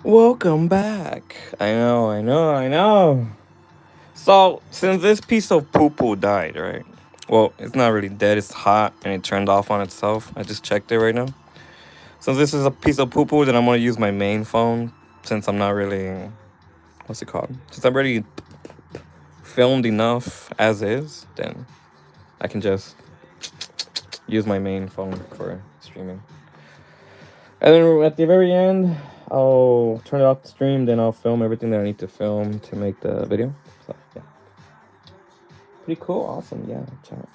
Welcome back. I know. So, since this piece of poo poo died, right? Well, it's not really dead, it's hot and it turned off on itself. I just checked it right now. Since this is a piece of poo poo, then I'm gonna use my main phone since I'm not really. What's it called? Since I've already filmed enough as is, then I can just use my main phone for streaming. And then at the very end, I'll turn it off the stream, then I'll film everything that I need to film to make the video. So, yeah. Pretty cool, awesome, yeah, chat.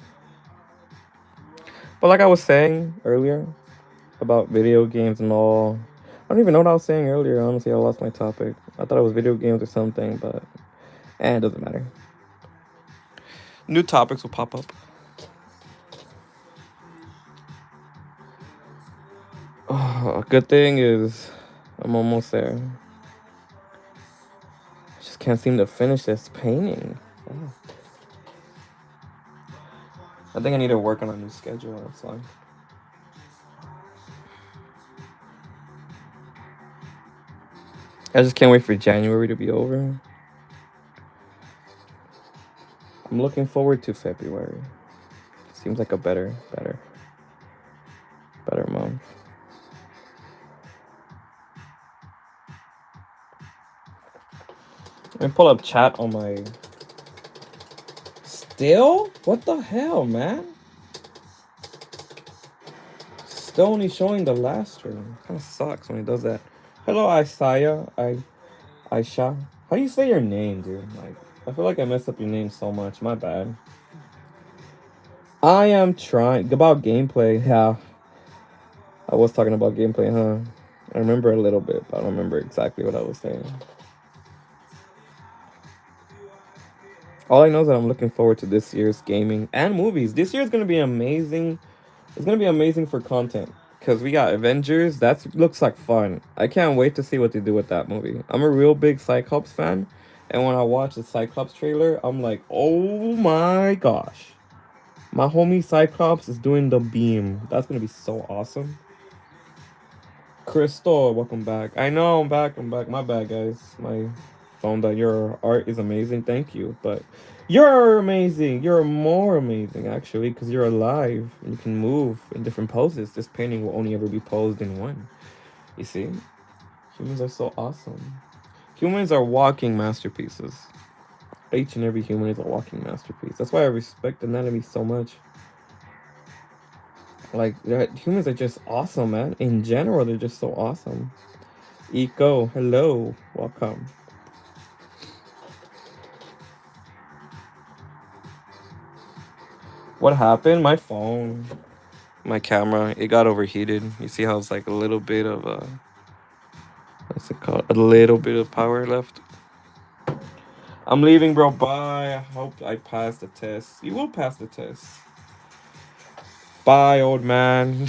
But like I was saying earlier about video games and all, I don't even know what I was saying earlier. Honestly, I lost my topic. I thought it was video games or something, but it doesn't matter. New topics will pop up. Oh, good thing is I'm almost there. I just can't seem to finish this painting. Oh. I think I need to work on a new schedule. That's why. I just can't wait for January to be over. I'm looking forward to February. Seems like a better month. Let me pull up chat on my. Still? What the hell, man? Still only showing the last stream. Kind of sucks when he does that. Hello, Isaiah. Aisha. How do you say your name, dude? Like, I feel like I messed up your name so much. My bad. I am trying about gameplay. Yeah, I was talking about gameplay, huh? I remember a little bit, but I don't remember exactly what I was saying. All I know is that I'm looking forward to this year's gaming and movies. This year is gonna be amazing. It's gonna be amazing for content because we got Avengers. That looks like fun. I can't wait to see what they do with that movie. I'm a real big Cyclops fan, and when I watch the Cyclops trailer, I'm like, oh my gosh, my homie Cyclops is doing the beam. That's gonna be so awesome. Crystal, welcome back. I know I'm back. My bad, guys. My phone died. Your art is amazing. Thank you. But you're amazing. You're more amazing, actually, because you're alive and you can move in different poses. This painting will only ever be posed in one. You see? Humans are so awesome. Humans are walking masterpieces. Each and every human is a walking masterpiece. That's why I respect anatomy so much. Like, humans are just awesome, man. In general, they're just so awesome. Eco, hello, welcome. What happened? My phone, my camera, it got overheated. You see how it's like a little bit of what's it called? A little bit of power left. I'm leaving, bro. Bye. I hope I pass the test. You will pass the test. Bye, old man.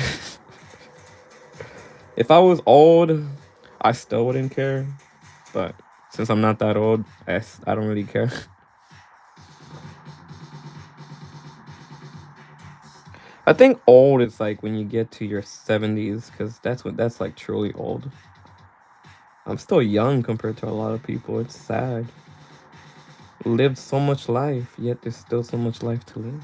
If I was old, I still wouldn't care. But since I'm not that old, I don't really care. I think old is like when you get to your 70s, because that's like truly old. I'm still young compared to a lot of people. It's sad. Lived so much life, yet there's still so much life to live.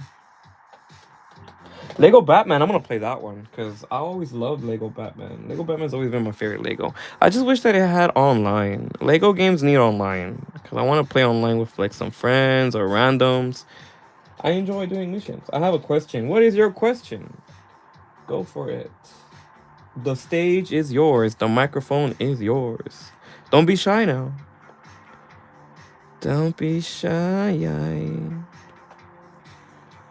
Lego Batman, I'm gonna play that one because I always loved Lego Batman. Lego Batman's always been my favorite Lego. I just wish that it had online. Lego games need online because I want to play online with like some friends or randoms. I enjoy doing missions. I have a question. What is your question? Go for it. The stage is yours. The microphone is yours. Don't be shy now. Don't be shy.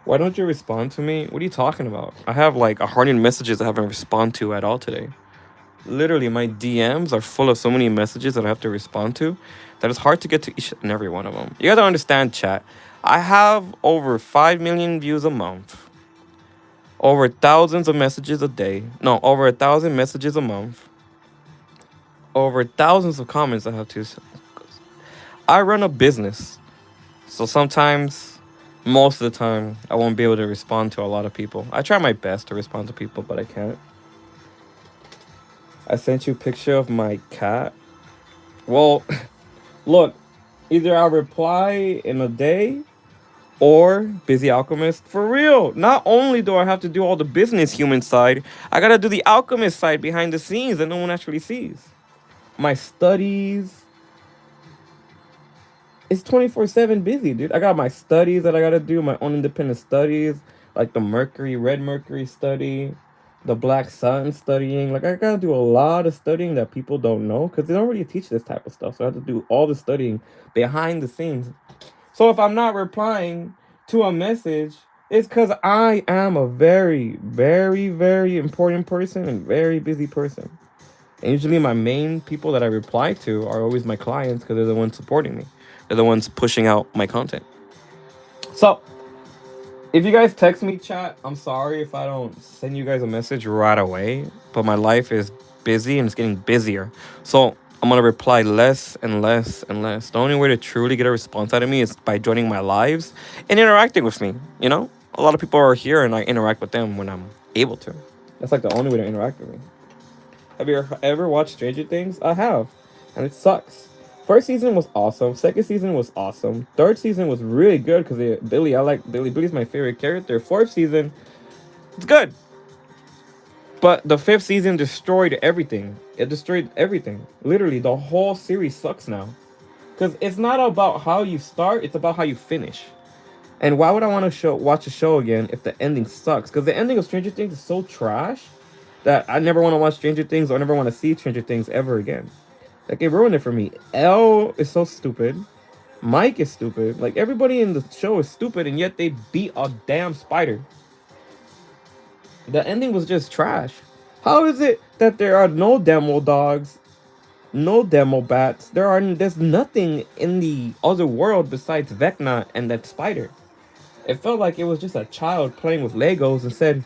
Why don't you respond to me? What are you talking about? I have like 100 messages I haven't responded to at all today. Literally, my DMs are full of so many messages that I have to respond to that it's hard to get to each and every one of them. You gotta understand, chat. I have over 5 million views a month. Over thousands of messages a day. No, over 1,000 messages a month. Over thousands of comments I have to. I run a business. So sometimes, most of the time, I won't be able to respond to a lot of people. I try my best to respond to people, but I can't. I sent you a picture of my cat. Well, look, either I'll reply in a day or Busy Alchemist for real. Not only do I have to do all the business human side, I gotta do the alchemist side behind the scenes that no one actually sees. My studies, it's 24/7 busy, dude. I got my studies that I gotta do, my own independent studies, like the Mercury, Red Mercury study, the Black Sun studying. Like, I gotta do a lot of studying that people don't know because they don't really teach this type of stuff. So I have to do all the studying behind the scenes. So if I'm not replying to a message, it's because I am a very, very, very important person and very busy person. And usually my main people that I reply to are always my clients because they're the ones supporting me. They're the ones pushing out my content. So if you guys text me, chat, I'm sorry if I don't send you guys a message right away. But my life is busy and it's getting busier. So I'm gonna reply less and less and less. The only way to truly get a response out of me is by joining my lives and interacting with me. You know? A lot of people are here and I interact with them when I'm able to. That's like the only way to interact with me. Have you ever watched Stranger Things? I have, and it sucks. First season was awesome. Second season was awesome. Third season was really good because Billy. I like Billy. Billy's my favorite character. Fourth season, it's good, but the fifth season destroyed everything. It destroyed everything. Literally, the whole series sucks now. Because it's not about how you start; it's about how you finish. And why would I want to watch a show again if the ending sucks? Because the ending of Stranger Things is so trash that I never want to watch Stranger Things or never want to see Stranger Things ever again. Like, it ruined it for me. Elle is so stupid. Mike is stupid. Like, everybody in the show is stupid, and yet they beat a damn spider. The ending was just trash. How is it that there are no demo dogs, no demo bats? There's nothing in the other world besides Vecna and that spider. It felt like it was just a child playing with Legos and said,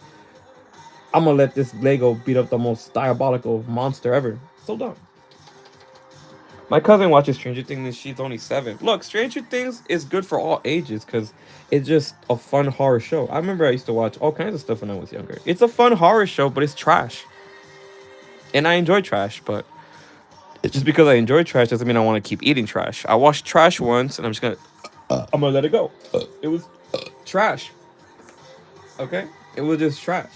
I'm gonna let this Lego beat up the most diabolical monster ever. So dumb. My cousin watches Stranger Things and she's only 7. Look, Stranger Things is good for all ages because it's just a fun horror show. I remember I used to watch all kinds of stuff when I was younger. It's a fun horror show, but it's trash. And I enjoy trash, but it's just because I enjoy trash doesn't mean I want to keep eating trash. I watched trash once and I'm gonna let it go. It was trash. Okay? It was just trash.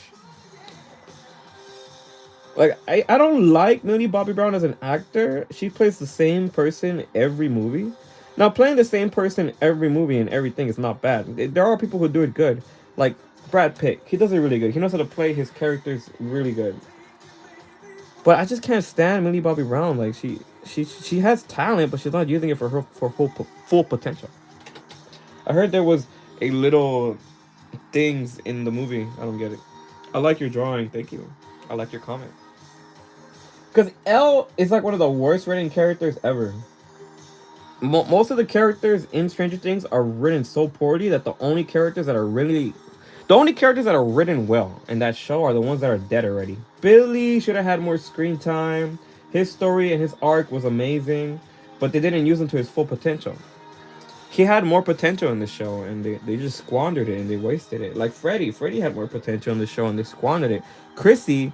Like, I don't like Millie Bobby Brown as an actor. She plays the same person every movie. Now, playing the same person every movie and everything is not bad. There are people who do it good. Like Brad Pitt. He does it really good. He knows how to play his characters really good. But I just can't stand Millie Bobby Brown. Like, she has talent, but she's not using it for her for full potential. I heard there was a little things in the movie. I don't get it. I like your drawing. Thank you. I like your comment. Because Elle is like one of the worst written characters ever. Most of the characters in Stranger Things are written so poorly that the only characters that are written well in that show are the ones that are dead already. Billy should have had more screen time. His story and his arc was amazing, but they didn't use him to his full potential. He had more potential in the show, and they just squandered it and they wasted it. Like Freddy had more potential in the show and they squandered it. Chrissy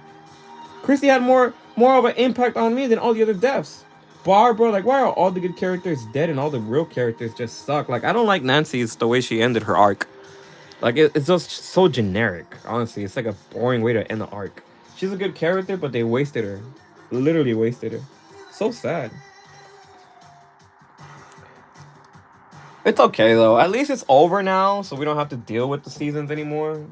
had more of an impact on me than all the other deaths. Barbara, like, why are all the good characters dead and all the real characters just suck? Like, I don't like Nancy's the way she ended her arc. Like, it's just so generic. Honestly, it's like a boring way to end the arc. She's a good character, but they wasted her. Literally wasted her. So sad. It's okay though. At least it's over now, so we don't have to deal with the seasons anymore.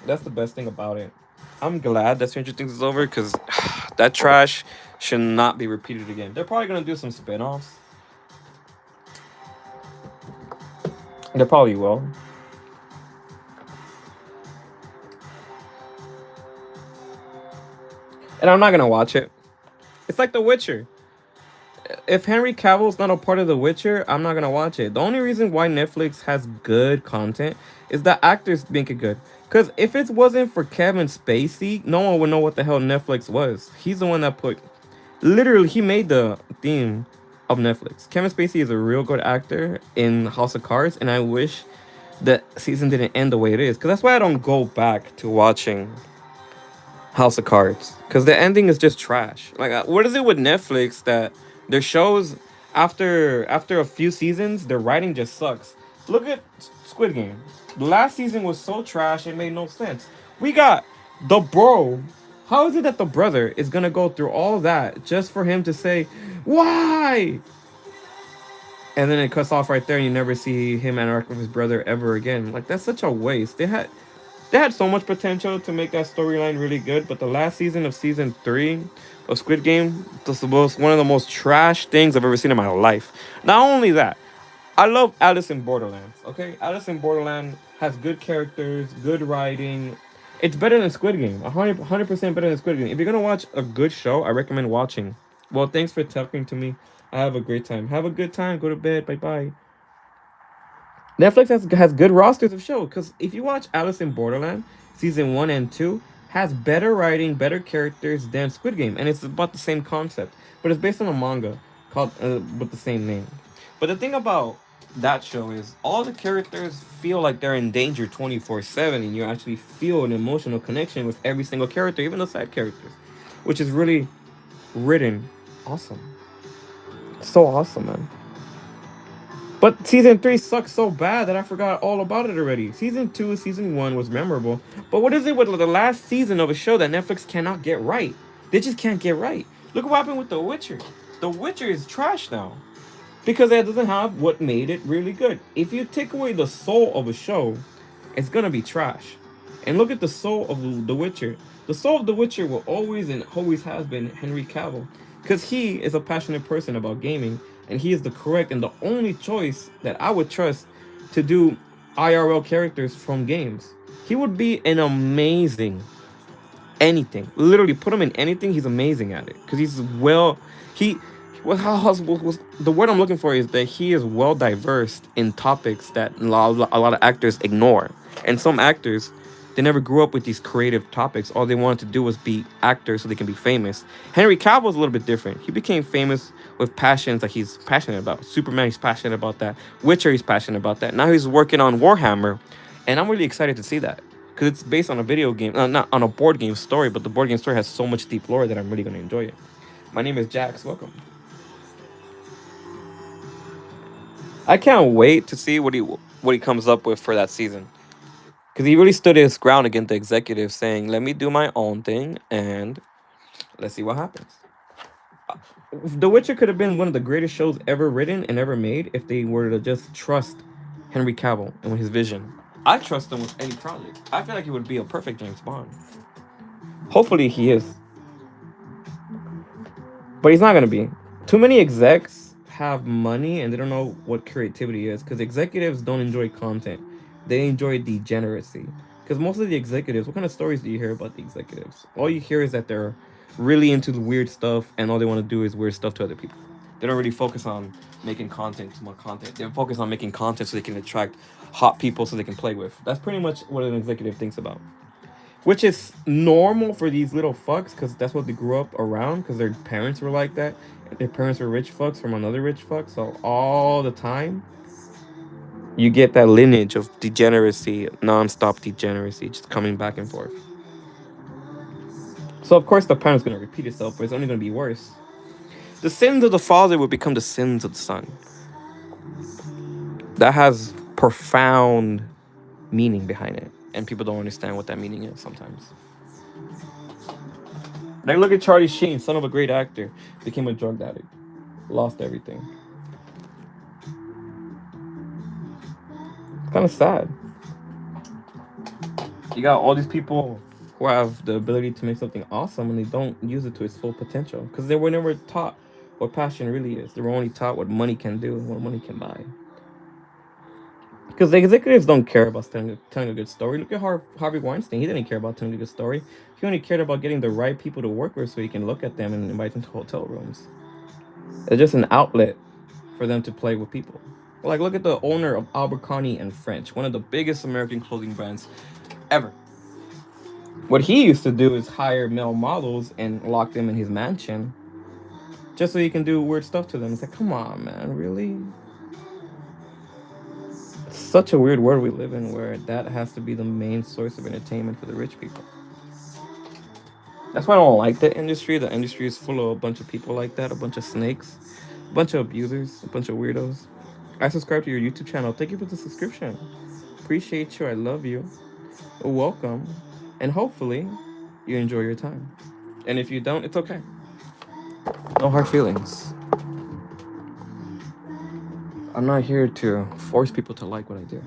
That's the best thing about it. I'm glad that Stranger Things is over because that trash should not be repeated again. They're probably gonna do some spin-offs. They probably will. And I'm not gonna watch it. It's like The Witcher. If Henry Cavill's not a part of The Witcher, I'm not gonna watch it. The only reason why Netflix has good content is that actors make it good. Cause if it wasn't for Kevin Spacey, no one would know what the hell Netflix was. He's the one that literally he made the theme of Netflix. Kevin Spacey is a real good actor in House of Cards, and I wish the season didn't end the way it is. Cause that's why I don't go back to watching House of Cards, because the ending is just trash. Like, what is it with Netflix that their shows After a few seasons, their writing just sucks. Look at Squid Game. The last season was so trash it made no sense. We got the bro. How is it that the brother is gonna go through all that just for him to say, "Why?" And then it cuts off right there, and you never see him interact with his brother ever again. Like, that's such a waste. They had so much potential to make that storyline really good, but the last season of season 3 of Squid Game was one of the most trash things I've ever seen in my life. Not only that, I love Alice in Borderlands. Okay, Alice in Borderland has good characters, good writing. It's better than Squid Game. 100% better than Squid Game. If you're gonna watch a good show, I recommend watching. Well, thanks for talking to me. I have a great time. Have a good time. Go to bed. Bye bye. Netflix has good rosters of shows because if you watch Alice in Borderland season 1 and 2 has better writing, better characters than Squid Game, and it's about the same concept, but it's based on a manga called with the same name. But the thing about that show is all the characters feel like they're in danger 24/7, and you actually feel an emotional connection with every single character, even the side characters, which is really written awesome. So awesome, man. But season 3 sucks so bad that I forgot all about it already. Season 2, season 1 was memorable. But what is it with the last season of a show that Netflix cannot get right? They just can't get right. Look what happened with The Witcher. The Witcher is trash now. Because it doesn't have what made it really good. If you take away the soul of a show, it's gonna be trash. And look at the soul of The Witcher. The soul of The Witcher will always and always has been Henry Cavill. Because he is a passionate person about gaming, and he is the correct and the only choice that I would trust to do IRL characters from games. He would be an amazing anything. Literally, put him in anything. He's amazing at it because he's well. He was the word I'm looking for is that he is well diverse in topics that a lot of actors ignore, and some actors they never grew up with these creative topics. All they wanted to do was be actors so they can be famous. Henry Cavill is a little bit different. He became famous with passions that he's passionate about. Superman, he's passionate about that. Witcher, he's passionate about that. Now he's working on Warhammer, and I'm really excited to see that because it's based on a video game, not on a board game story, but the board game story has so much deep lore that I'm really going to enjoy it. My name is Jax. Welcome. I can't wait to see what he comes up with for that season because he really stood his ground against the executives, saying, "Let me do my own thing and let's see what happens." The Witcher could have been one of the greatest shows ever written and ever made if they were to just trust Henry Cavill and his vision. I trust him with any project. I feel like he would be a perfect James Bond. Hopefully he is. But he's not gonna be. Too many execs have money and they don't know what creativity is because executives don't enjoy content. They enjoy degeneracy. Because most of the executives, what kind of stories do you hear about the executives? All you hear is that they're really into the weird stuff and all they want to do is weird stuff to other people. They don't really focus on making content, more content. They focus on making content so they can attract hot people so they can play with. That's pretty much what an executive thinks about. Which is normal for these little fucks because that's what they grew up around because their parents were like that. Their parents were rich fucks from another rich fuck. So all the time, you get that lineage of degeneracy, non-stop degeneracy, just coming back and forth. So of course the pattern's gonna repeat itself, but it's only gonna be worse. The sins of the father will become the sins of the son. That has profound meaning behind it, and people don't understand what that meaning is sometimes. Like look at Charlie Sheen, son of a great actor, became a drug addict, lost everything. It's kind of sad. You got all these people who have the ability to make something awesome and they don't use it to its full potential because they were never taught what passion really is. They were only taught what money can do and what money can buy. Because the executives don't care about telling a good story. Look at Harvey Weinstein. He didn't care about telling a good story. He only cared about getting the right people to work with so he can look at them and invite them to hotel rooms. It's just an outlet for them to play with people. Like, look at the owner of Abercrombie and French, one of the biggest American clothing brands ever. What he used to do is hire male models and lock them in his mansion just so he can do weird stuff to them. It's like, come on, man, really? It's such a weird world we live in where that has to be the main source of entertainment for the rich people. That's why I don't like the industry. The industry is full of a bunch of people like that, a bunch of snakes. A bunch of abusers, a bunch of weirdos. I subscribe to your YouTube channel. Thank you for the subscription. Appreciate you. I love you. Welcome. And hopefully you enjoy your time. And if you don't, it's okay. No hard feelings. I'm not here to force people to like what I do.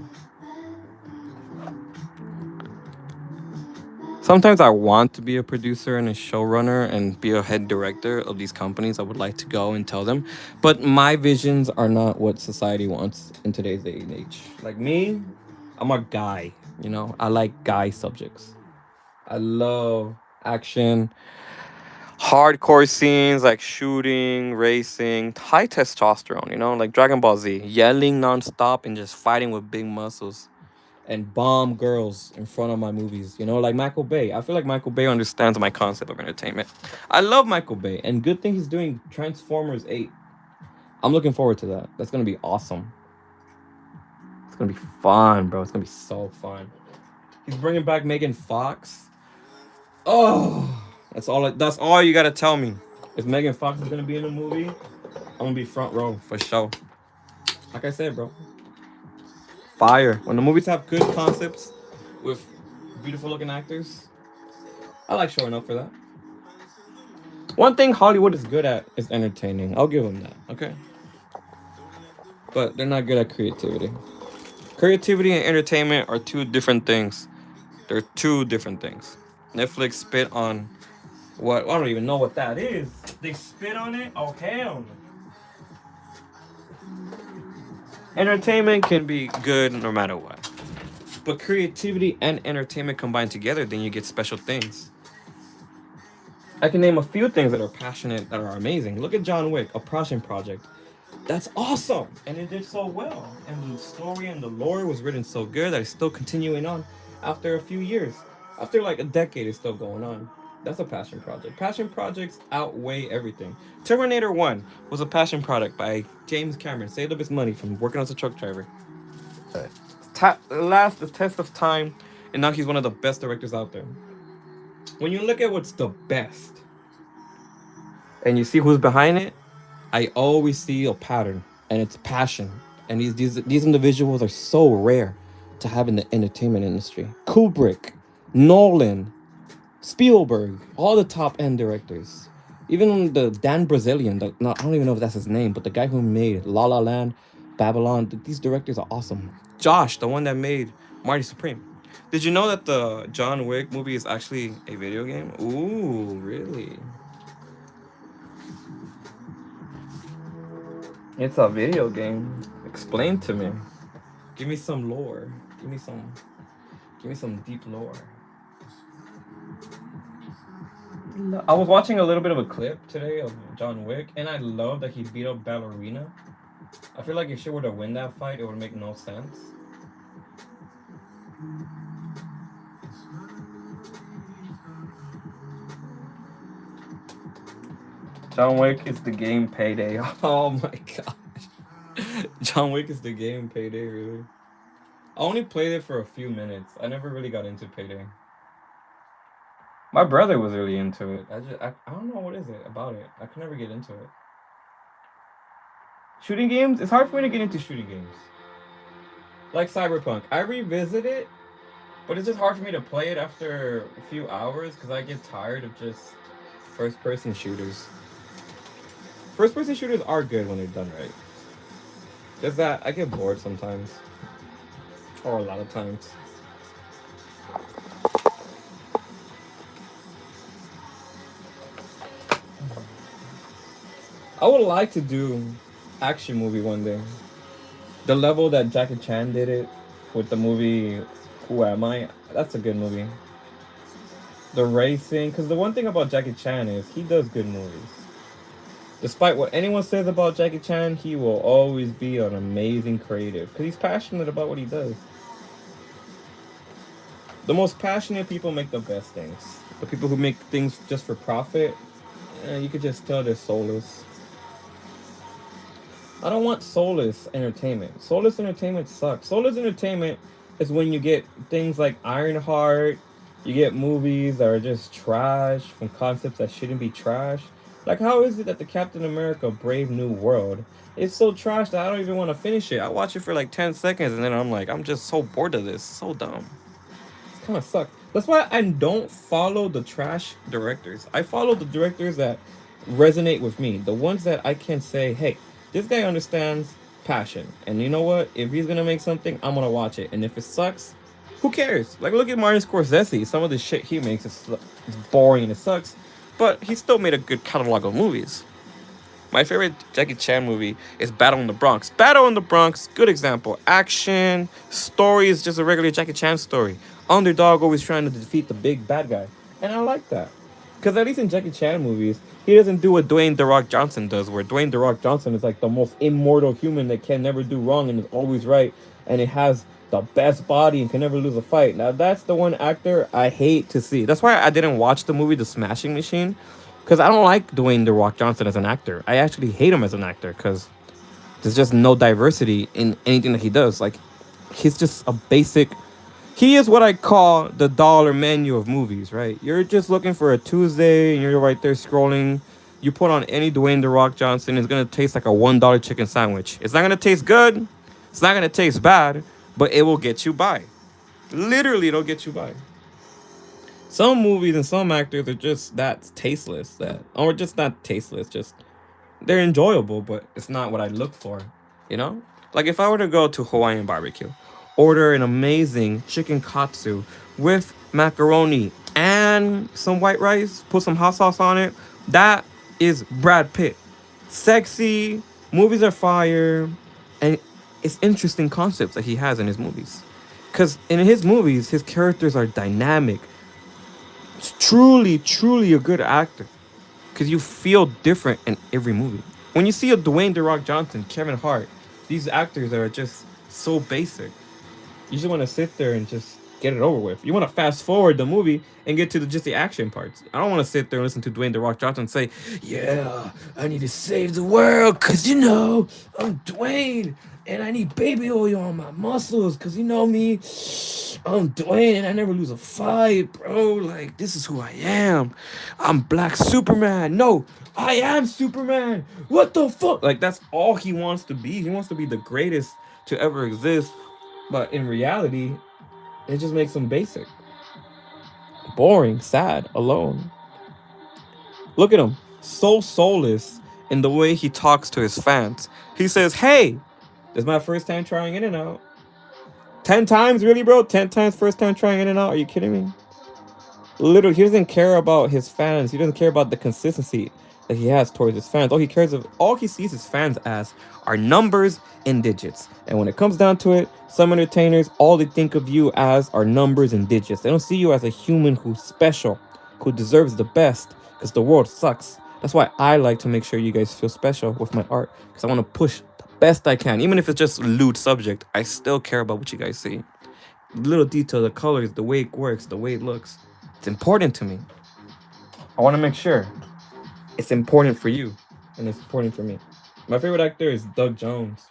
Sometimes I want to be a producer and a showrunner and be a head director of these companies. I would like to go and tell them. But my visions are not what society wants in today's day and age. Like me, I'm a guy, you know? I like guy subjects. I love action, hardcore scenes like shooting, racing, high testosterone, you know, like Dragon Ball Z, yelling nonstop and just fighting with big muscles and bomb girls in front of my movies, you know, like Michael Bay. I feel like Michael Bay understands my concept of entertainment. I love Michael Bay, and good thing he's doing Transformers 8. I'm looking forward to that. That's gonna be awesome. It's gonna be fun, bro. It's gonna be so fun. He's bringing back Megan Fox. Oh, that's all you gotta tell me. If Megan Fox is gonna be in the movie, I'm gonna be front row for sure. Like I said, bro, fire. When the movies have good concepts with beautiful looking actors, I like showing up for that. One thing Hollywood is good at is entertaining. I'll give them that, okay? But they're not good at creativity. Creativity and entertainment are two different things. They're two different things. Netflix spit on what? I don't even know what that is. They spit on it? Oh, hell. Entertainment can be good no matter what. But creativity and entertainment combined together, then you get special things. I can name a few things that are passionate, that are amazing. Look at John Wick, a passion project. That's awesome, and it did so well. And the story and the lore was written so good that it's still continuing on after a few years. After like a decade, it's still going on. That's a passion project. Passion projects outweigh everything. Terminator 1 was a passion product by James Cameron. Saved up his money from working as a truck driver. Last the test of time, and now he's one of the best directors out there. When you look at what's the best, and you see who's behind it, I always see a pattern, and it's passion. And these individuals are so rare to have in the entertainment industry. Kubrick, Nolan, Spielberg, all the top end directors. Even the Dan Brazilian, I don't even know if that's his name, but the guy who made La La Land, Babylon, these directors are awesome. Josh, the one that made Marty Supreme. Did you know that the John Wick movie is actually a video game? Ooh, really? It's a video game. Explain to me. Give me some lore. Give me some deep lore. I was watching a little bit of a clip today of John Wick, and I love that he beat up Ballerina. I feel like if she were to win that fight, it would make no sense. John Wick is the game Payday. Oh my gosh. John Wick is the game Payday, really. I only played it for a few minutes. I never really got into Payday. My brother was really into it. I don't know what is it about it. I could never get into it. Shooting games? It's hard for me to get into shooting games. Like Cyberpunk. I revisit it, but it's just hard for me to play it after a few hours because I get tired of just first-person shooters. First-person shooters are good when they're done right. Just that I get bored sometimes. Or a lot of times. I would like to do action movie one day. The level that Jackie Chan did it with the movie Who Am I? That's a good movie. The racing, because the one thing about Jackie Chan is he does good movies. Despite what anyone says about Jackie Chan, he will always be an amazing creative because he's passionate about what he does. The most passionate people make the best things. The people who make things just for profit, you could just tell they're soulless. I don't want soulless entertainment. Soulless entertainment sucks. Soulless entertainment is when you get things like Ironheart, you get movies that are just trash from concepts that shouldn't be trash. Like, how is it that the Captain America Brave New World is so trash that I don't even want to finish it? I watch it for like 10 seconds and then I'm like, I'm just so bored of this. So dumb. It's kind of suck. That's why I don't follow the trash directors. I follow the directors that resonate with me. The ones that I can say, hey, this guy understands passion. And you know what? If he's going to make something, I'm going to watch it. And if it sucks, who cares? Like, look at Martin Scorsese. Some of the shit he makes is boring and it sucks. But he still made a good catalog of movies. My favorite Jackie Chan movie is Battle in the Bronx. Battle in the Bronx, good example. Action, story is just a regular Jackie Chan story. Underdog always trying to defeat the big bad guy. And I like that. Because at least in Jackie Chan movies, he doesn't do what Dwayne The Rock Johnson does, where Dwayne The Rock Johnson is like the most immortal human that can never do wrong and is always right. And it has the best body and can never lose a fight. Now, that's the one actor I hate to see. That's why I didn't watch the movie The Smashing Machine. Because I don't like Dwayne The Rock Johnson as an actor. I actually hate him as an actor because there's just no diversity in anything that he does. Like, he's just a basic. He is what I call the dollar menu of movies, right? You're just looking for a Tuesday and you're right there scrolling. You put on any Dwayne The Rock Johnson, it's going to taste like a $1 chicken sandwich. It's not going to taste good. It's not going to taste bad, but it will get you by. Literally, it'll get you by. Some movies and some actors are just that tasteless, or just not tasteless, just they're enjoyable, but it's not what I look for, you know? Like if I were to go to Hawaiian barbecue, order an amazing chicken katsu with macaroni and some white rice, put some hot sauce on it, that is Brad Pitt. Sexy, movies are fire, and it's interesting concepts that he has in his movies. Because in his movies, his characters are dynamic. It's truly a good actor. Because you feel different in every movie. When you see a Dwayne The Rock Johnson, Kevin Hart, these actors that are just so basic, you just want to sit there and just get it over with. You want to fast forward the movie and get to just the action parts. I don't want to sit there and listen to Dwayne The Rock Johnson say, yeah, I need to save the world because, I'm Dwayne and I need baby oil on my muscles because, me, I'm Dwayne and I never lose a fight, bro. Like, this is who I am. I'm Black Superman. No, I am Superman. What the fuck? Like, that's all he wants to be. He wants to be the greatest to ever exist. But in reality, it just makes him basic, boring, sad, alone. Look at him, so soulless in the way he talks to his fans. He says, hey, this is my first time trying In-N-Out. 10 times, really, bro? 10 times first time trying In-N-Out? Are you kidding me? Literally, he doesn't care about his fans. He doesn't care about the consistency that he has towards his fans. All he sees his fans as are numbers and digits. And when it comes down to it, some entertainers, all they think of you as are numbers and digits. They don't see you as a human who's special, who deserves the best, because the world sucks. That's why I like to make sure you guys feel special with my art, because I want to push the best I can. Even if it's just lewd subject, I still care about what you guys see. Little detail, the colors, the way it works, the way it looks. It's important to me. I want to make sure it's important for you and it's important for me. My favorite actor is Doug Jones.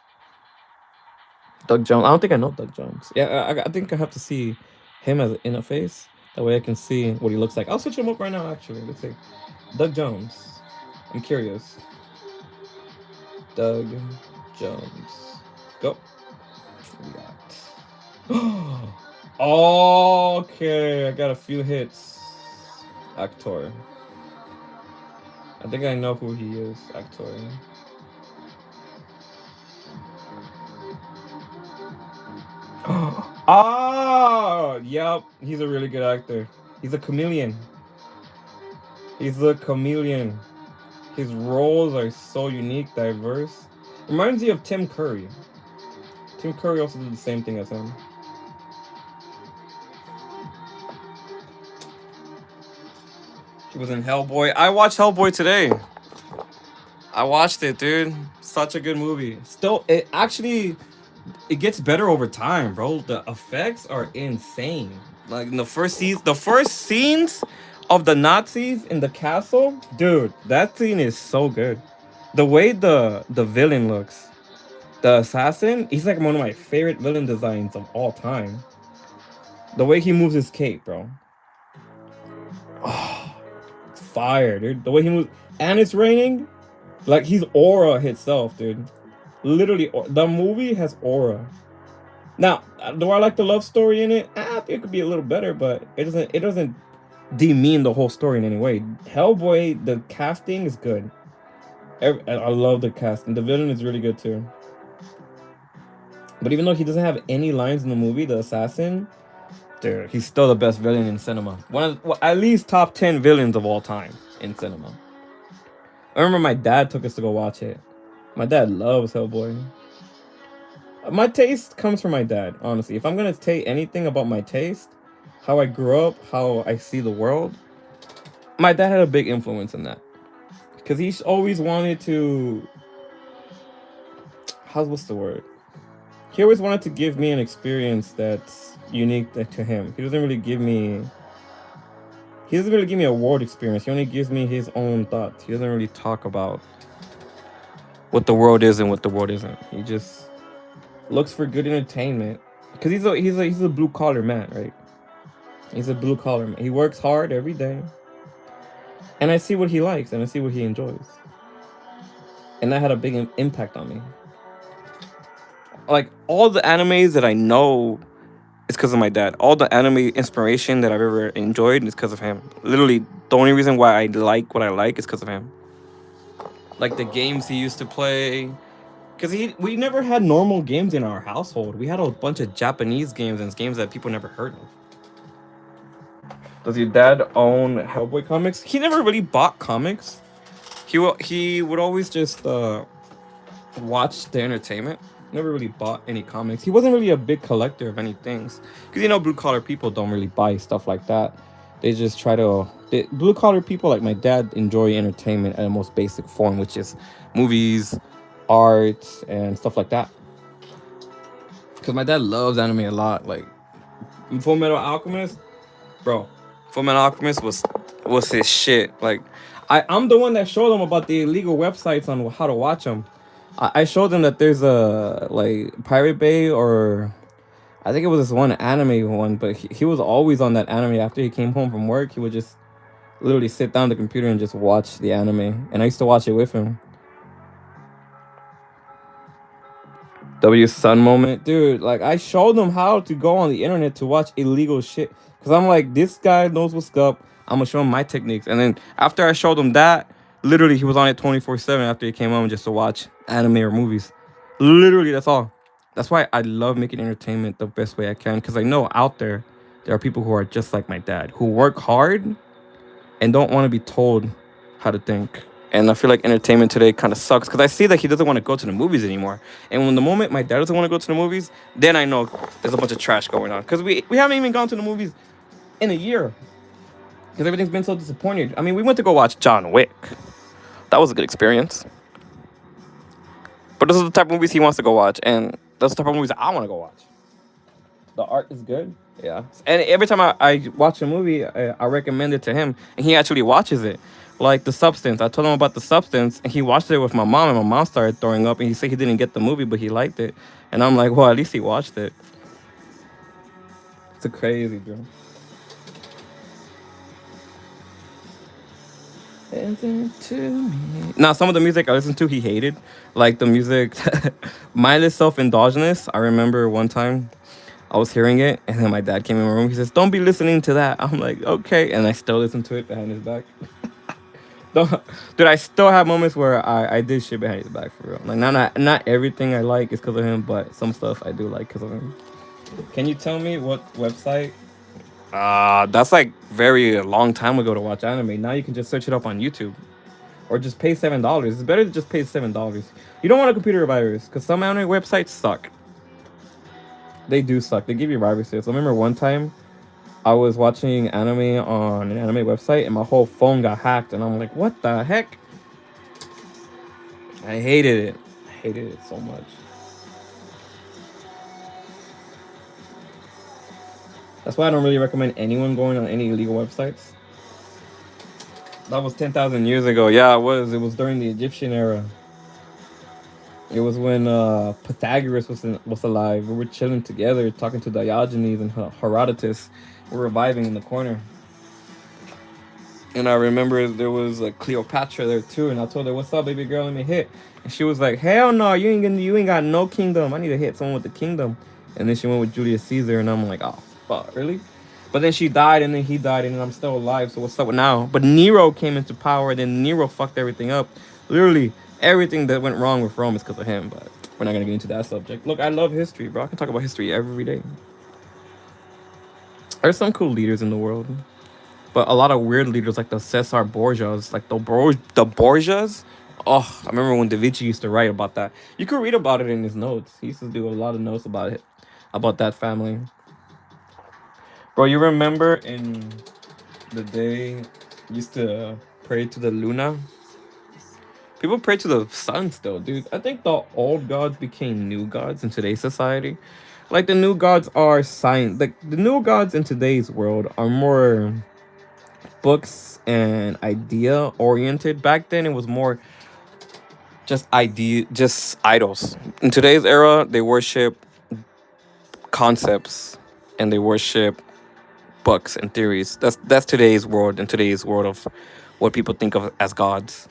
Doug Jones. I don't think I know Doug Jones. Yeah, I think I have to see him as in a face. That way I can see what he looks like. I'll switch him up right now, actually. Let's see. Doug Jones. I'm curious. Doug Jones. Go. What we got? Okay, I got a few hits. Actor. I think I know who he is. Actor. Oh, yep. He's a really good actor. He's a chameleon. He's a chameleon. His roles are so unique, diverse. Reminds me of Tim Curry. Tim Curry also did the same thing as him. He was in Hellboy. I watched Hellboy today. I watched it, dude. Such a good movie. Still, it gets better over time, bro. The effects are insane. Like in the first scenes of the Nazis in the castle, dude, that scene is so good. The way the villain looks, the assassin, he's like one of my favorite villain designs of all time. The way he moves his cape, bro. Oh, it's fire, dude. The way he moves, and it's raining. Like his aura itself, dude. Literally, the movie has aura. Now, do I like the love story in it? I think it could be a little better, but it doesn't. It doesn't demean the whole story in any way. Hellboy, the casting is good. I love the casting. The villain is really good too. But even though he doesn't have any lines in the movie, the assassin, dude, he's still the best villain in cinema. One of well, at least top 10 villains of all time in cinema. I remember my dad took us to go watch it. My dad loves Hellboy. My taste comes from my dad, honestly. If I'm gonna take anything about my taste, how I grew up, how I see the world, my dad had a big influence in that. Because he's always wanted to. What's the word? He always wanted to give me an experience that's unique to him. He doesn't really give me. He doesn't really give me a world experience. He only gives me his own thoughts. He doesn't really talk about what the world is and what the world isn't. He just looks for good entertainment. Because he's a blue collar man, right? He's a blue collar man. He works hard every day. And I see what he likes and I see what he enjoys. And that had a big impact on me. Like all the animes that I know, it's because of my dad. All the anime inspiration that I've ever enjoyed is because of him. Literally, the only reason why I like what I like is because of him. Like the games he used to play, because we never had normal games in our household. We had a bunch of Japanese games and games that people never heard of. Does your dad own Hellboy comics? He never really bought comics. He would always just watch the entertainment. Never really bought any comics. He wasn't really a big collector of any things. Because, blue collar people don't really buy stuff like that. They just try to... blue collar people like my dad enjoy entertainment at the most basic form, which is movies, art, and stuff like that. Because my dad loves anime a lot. Like, Full Metal Alchemist, bro. Full Metal Alchemist was his shit. Like, I'm the one that showed him about the illegal websites on how to watch them. I showed them that there's a like Pirate Bay, or I think it was this one anime one, but he was always on that anime. After he came home from work, he would just literally sit down at the computer and just watch the anime. And I used to watch it with him. W Sun moment, dude. Like I showed them how to go on the internet to watch illegal shit. Cause I'm like, this guy knows what's up. I'm gonna show him my techniques. And then after I showed him that, literally he was on it 24/7 after he came home just to watch anime or movies. Literally, that's all. That's why I love making entertainment the best way I can. Because I know out there are people who are just like my dad, who work hard and don't want to be told how to think. And I feel like entertainment today kind of sucks because I see that he doesn't want to go to the movies anymore. And when the moment my dad doesn't want to go to the movies, then I know there's a bunch of trash going on. Because we haven't even gone to the movies in a year. Because everything's been so disappointed. I mean, we went to go watch John Wick. That was a good experience. But those are the type of movies he wants to go watch. And those are the type of movies I want to go watch. The art is good. Yeah. And every time I watch a movie, I recommend it to him. And he actually watches it. Like The Substance. I told him about The Substance. And he watched it with my mom. And my mom started throwing up. And he said he didn't get the movie, but he liked it. And I'm like, well, at least he watched it. It's a crazy, bro. Listen to me. Now, some of the music I listened to, he hated. Like the music, mindless self-indulgence. I remember one time I was hearing it, and then my dad came in my room. He says, "Don't be listening to that." I'm like, "Okay," and I still listen to it behind his back. Dude, I still have moments where I did shit behind his back for real. Like, not everything I like is because of him, but some stuff I do like because of him. Can you tell me what website? That's like very long time ago to watch anime. Now you can just search it up on YouTube. Or just pay $7. It's better to just pay $7. You don't want a computer virus, because some anime websites suck. They do suck. They give you viruses. I remember one time I was watching anime on an anime website and my whole phone got hacked, and I'm like, what the heck? I hated it. I hated it so much. That's why I don't really recommend anyone going on any illegal websites. That was 10,000 years ago. Yeah, it was. It was during the Egyptian era. It was when Pythagoras was alive. We were chilling together, talking to Diogenes and Herodotus. We were vibing in the corner. And I remember there was a Cleopatra there too, and I told her, "What's up, baby girl? Let me hit." And she was like, "Hell no, you ain't got no kingdom. I need to hit someone with the kingdom." And then she went with Julius Caesar, and I'm like, "Oh fuck, really?" But then she died, and then he died, and then I'm still alive. So what's up now? But Nero came into power, and then Nero fucked everything up. Literally, everything that went wrong with Rome is because of him. But we're not gonna get into that subject. Look, I love history, bro. I can talk about history every day. There's some cool leaders in the world. But a lot of weird leaders like the Cesar Borgias, like the Borgias. Oh, I remember when Da Vinci used to write about that. You could read about it in his notes. He used to do a lot of notes about it, about that family. Bro, you remember in the day used to pray to the Luna? People pray to the sun still, dude. I think the old gods became new gods in today's society. Like the new gods are science. Like the new gods in today's world are more books and idea oriented. Back then it was more just idols. In today's era they worship concepts and they worship books and theories. That's today's world, and today's world of what people think of as gods.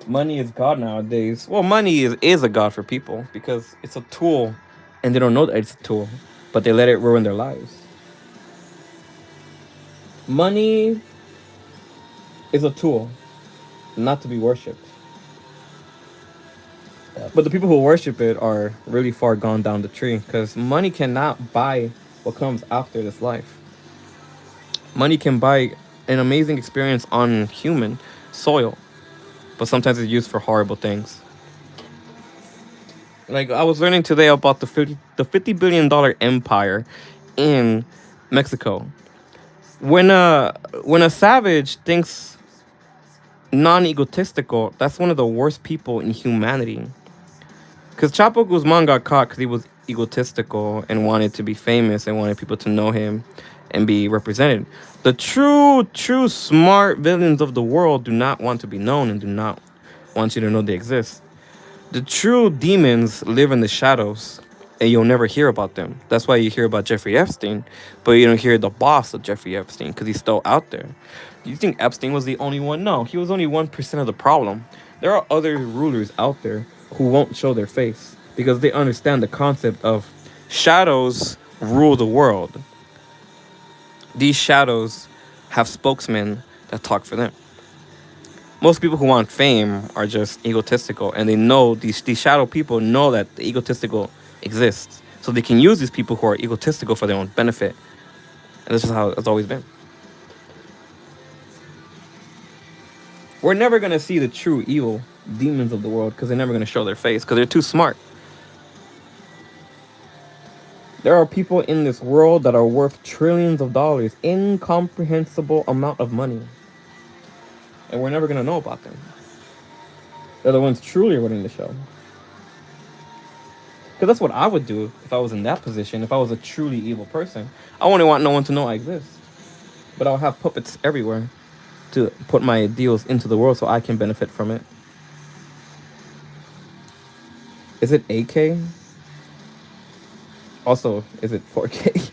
Money is god nowadays. Well, money is a god for people because it's a tool, and they don't know that it's a tool, but they let it ruin their lives. Money is a tool, not to be worshipped. But the people who worship it are really far gone down the tree because money cannot buy what comes after this life. Money can buy an amazing experience on human soil, but sometimes it's used for horrible things. Like I was learning today about the $50 billion empire in Mexico. When a savage thinks non-egotistical, that's one of the worst people in humanity. Because Chapo Guzman got caught because he was egotistical and wanted to be famous and wanted people to know him and be represented. The true smart villains of the world do not want to be known and do not want you to know they exist. The true demons live in the shadows and you'll never hear about them. That's why you hear about Jeffrey Epstein, but you don't hear the boss of Jeffrey Epstein because he's still out there. You think Epstein was the only one? No, he was only 1% of the problem. There are other rulers out there who won't show their face because they understand the concept of shadows rule the world. These shadows have spokesmen that talk for them. Most people who want fame are just egotistical, and they know these shadow people know that the egotistical exists, so they can use these people who are egotistical for their own benefit. And this is how it's always been. We're never gonna see the true evil demons of the world because they're never gonna show their face because they're too smart. There are people in this world that are worth trillions of dollars, incomprehensible amount of money, and we're never gonna know about them. They're the ones truly running the show. Because that's what I would do if I was in that position, if I was a truly evil person. I wouldn't want no one to know I exist. But I'll have puppets everywhere to put my ideals into the world so I can benefit from it. Is it 8K? Also, is it 4K?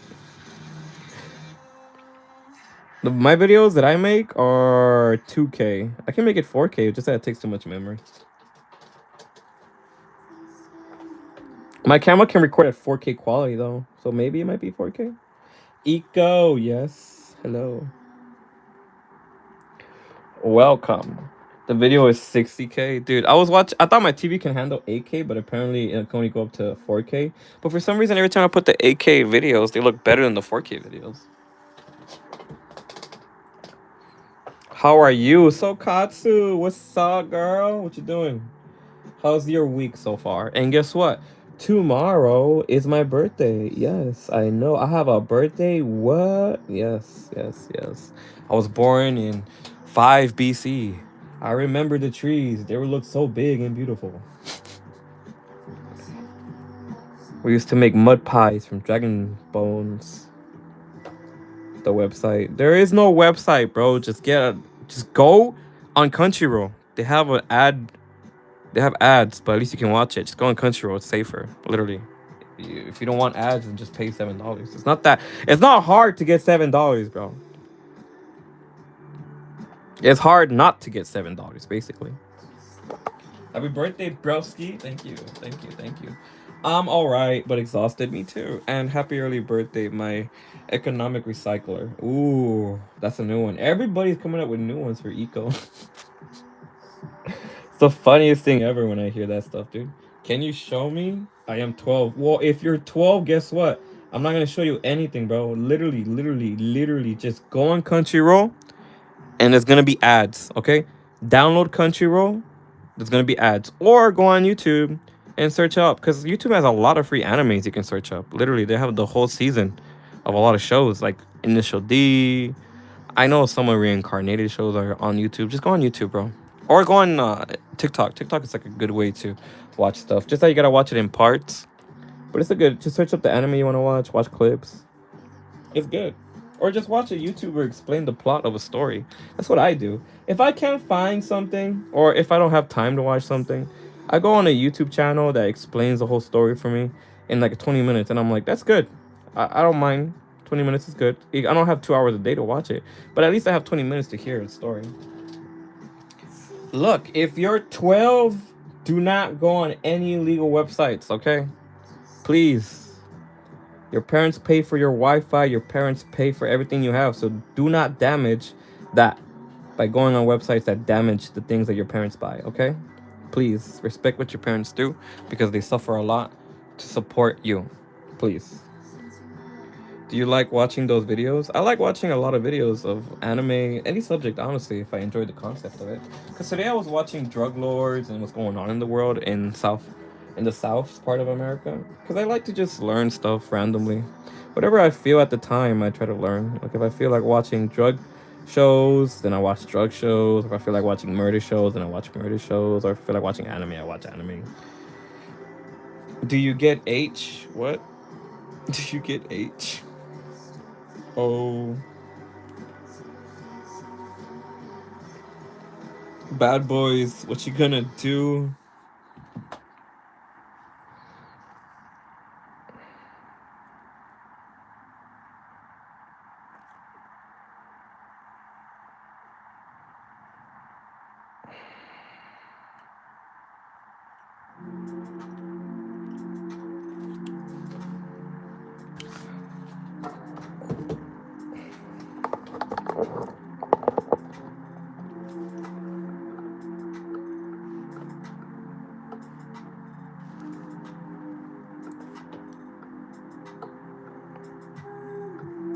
My videos that I make are 2K. I can make it 4K, just that it takes too much memory. My camera can record at 4K quality though, so maybe it might be 4K. Eco, yes. Hello. Welcome. The video is 60K. Dude, I thought my TV can handle 8K, but apparently it can only go up to 4K. But for some reason, every time I put the 8K videos, they look better than the 4K videos. How are you? So Katsu, what's up, girl? What you doing? How's your week so far? And guess what? Tomorrow is my birthday. Yes, I know. I have a birthday. What? Yes. I was born in 5 BC. I remember the trees. They would look so big and beautiful. We used to make mud pies from dragon bones. The website. There is no website, bro. Just go on Crunchyroll. They have an ad. They have ads, but at least you can watch it. Just go on Crunchyroll. It's safer. Literally. If you don't want ads, then just pay $7. It's not hard to get $7, bro. It's hard not to get $7, basically. Happy birthday, broski. Thank you. Thank you. Thank you. I'm all right, but exhausted. Me too. And happy early birthday, my economic recycler. Ooh, that's a new one. Everybody's coming up with new ones for eco. It's the funniest thing ever when I hear that stuff, dude. Can you show me? I am 12. Well, if you're 12, guess what? I'm not gonna show you anything, bro. Literally, just go on Crunchyroll and there's gonna be ads, okay? Download Crunchyroll, there's gonna be ads. Or go on YouTube and search up, because YouTube has a lot of free animes you can search up. Literally, they have the whole season of a lot of shows like Initial D. I know some of reincarnated shows are on YouTube. Just go on YouTube, bro. Or go on TikTok. TikTok is like a good way to watch stuff. Just that you gotta watch it in parts. But it's a good, just search up the anime you wanna watch clips. It's good. Or just watch a YouTuber explain the plot of a story. That's what I do. If I can't find something, or if I don't have time to watch something, I go on a YouTube channel that explains the whole story for me in like 20 minutes, and I'm like, that's good. I don't mind. 20 minutes is good. I don't have 2 hours a day to watch it, but at least I have 20 minutes to hear the story. Look, if you're 12, do not go on any illegal websites, okay? Please. Your parents pay for your Wi-Fi. Your parents pay for everything you have. So do not damage that by going on websites that damage the things that your parents buy, okay? Please respect what your parents do, because they suffer a lot to support you. Please. Do you like watching those videos? I like watching a lot of videos of anime, any subject, honestly, if I enjoy the concept of it. Because today I was watching drug lords and what's going on in the world in the south part of America. Because I like to just learn stuff randomly. Whatever I feel at the time, I try to learn. Like if I feel like watching drug shows, then I watch drug shows. If I feel like watching murder shows, then I watch murder shows. Or if I feel like watching anime, I watch anime. Do you get H? What? Do you get H? Oh. Bad boys, what you gonna do?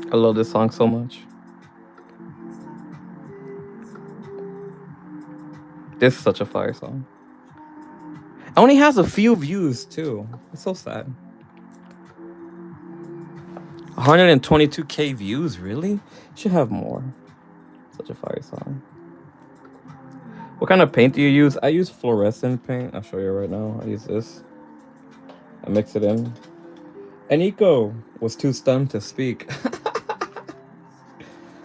I love this song so much. This is such a fire song. It only has a few views too. It's so sad. 122K views, really? Should have more. Such a fire song. What kind of paint do you use? I use fluorescent paint. I'll show you right now. I use this. I mix it in. And Eco was too stunned to speak.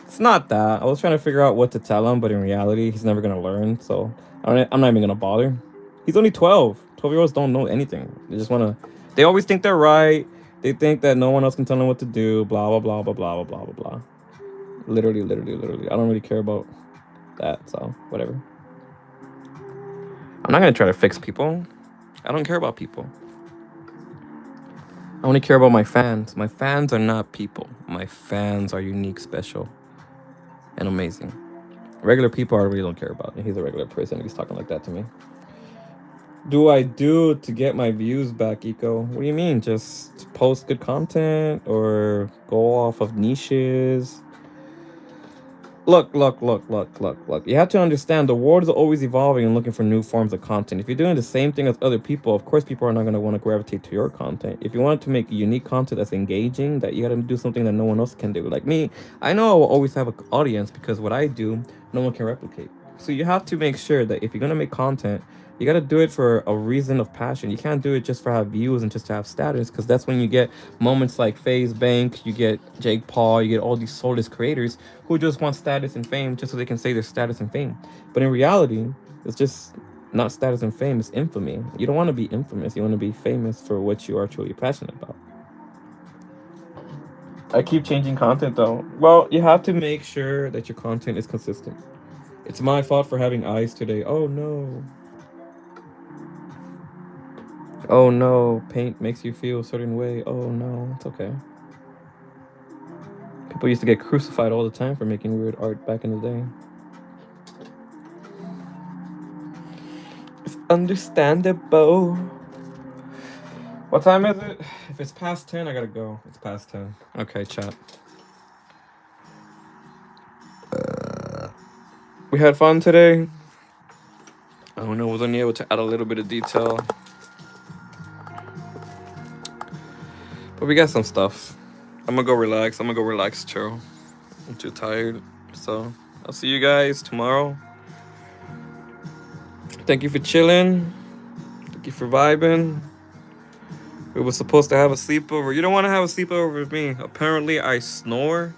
It's not that. I was trying to figure out what to tell him, but in reality, he's never gonna learn. So I'm not even gonna bother. He's only 12. 12-year-olds don't know anything. They just wanna. They always think they're right. They think that no one else can tell them what to do. Blah blah blah blah blah blah blah blah. Literally. I don't really care about that. So whatever. I'm not gonna try to fix people. I don't care about people. I only care about my fans. My fans are not people. My fans are unique, special, and amazing. Regular people I really don't care about. And he's a regular person. He's talking like that to me. Do I do to get my views back, Eco? What do you mean? Just post good content or go off of niches? Look. You have to understand the world is always evolving and looking for new forms of content. If you're doing the same thing as other people, of course people are not going to want to gravitate to your content. If you want to make unique content that's engaging, that you got to do something that no one else can do. Like me, I know I will always have an audience because what I do, no one can replicate. So you have to make sure that if you're going to make content, you got to do it for a reason of passion. You can't do it just for have views and just to have status, because that's when you get moments like FaZe Bank, you get Jake Paul, you get all these soulless creators who just want status and fame just so they can say their status and fame. But in reality, it's just not status and fame, it's infamy. You don't want to be infamous. You want to be famous for what you are truly passionate about. I keep changing content though. Well, you have to make sure that your content is consistent. It's my fault for having eyes today. Oh no. Oh no. Paint makes you feel a certain way. Oh no. It's okay. People used to get crucified all the time for making weird art back in the day. It's understandable. What time is it? If it's past 10, I gotta go. It's past 10. Okay, chat. We had fun today. I don't know, was only able to add a little bit of detail. But we got some stuff. I'm gonna go relax, chill. I'm too tired. So I'll see you guys tomorrow. Thank you for chilling. Thank you for vibing. We were supposed to have a sleepover. You don't want to have a sleepover with me. Apparently, I snore.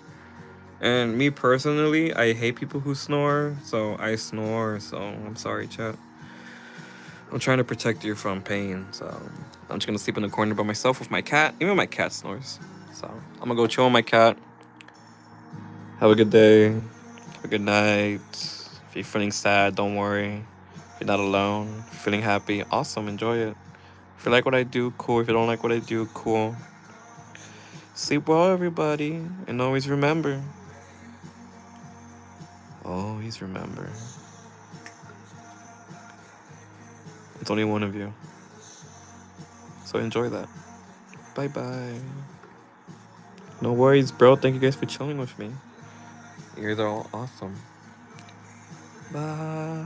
And me personally, I hate people who snore. So I snore. So I'm sorry, chat. I'm trying to protect you from pain. So I'm just going to sleep in the corner by myself with my cat. Even my cat snores. So I'm going to go chill with my cat. Have a good day. Have a good night. If you're feeling sad, don't worry. If you're not alone. If you're feeling happy, awesome. Enjoy it. If you like what I do, cool. If you don't like what I do, cool. Sleep well, everybody. And always remember. Always remember. It's only one of you. So enjoy that. Bye-bye. No worries, bro. Thank you guys for chilling with me. You guys are all awesome. Bye.